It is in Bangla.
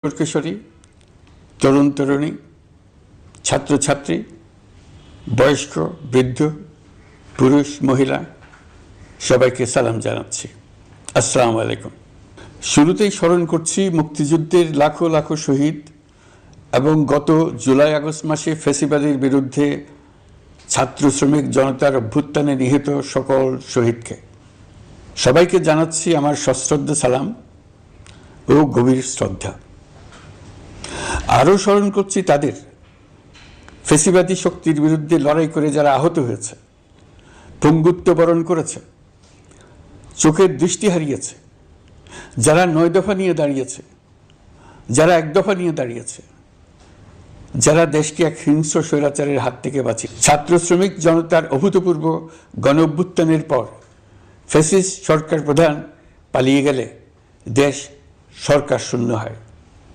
কিশোরী, তরুণ তরুণী, ছাত্রছাত্রী, বয়স্ক, বৃদ্ধ, পুরুষ, মহিলা সবাইকে সালাম জানাচ্ছি। আসসালামু আলাইকুম। শুরুতেই স্মরণ করছি মুক্তিযুদ্ধের লাখো লাখো শহীদ এবং গত জুলাই আগস্ট মাসে ফ্যাসিবাদের বিরুদ্ধে ছাত্র শ্রমিক জনতার অভ্যুত্থানে নিহত সকল শহীদকে। সবাইকে জানাচ্ছি আমার সশ্রদ্ধ সালাম ও গভীর শ্রদ্ধা। আরও স্মরণ করছি তাদের, ফ্যাসিবাদী শক্তির বিরুদ্ধে লড়াই করে যারা আহত হয়েছে, পঙ্গুত্ব বরণ করেছে, চোখের দৃষ্টি হারিয়েছে, যারা 9 দফা নিয়ে দাঁড়িয়েছে, যারা 1 দফা নিয়ে দাঁড়িয়েছে, যারা দেশকে এক হিংস্র স্বৈরাচারের হাত থেকে বাঁচিয়ে। ছাত্র শ্রমিক জনতার অভূতপূর্ব গণ অভ্যুত্থানের পর ফ্যাসিস্ট সরকার প্রধান পালিয়ে গেলে দেশ সরকার শূন্য হয়।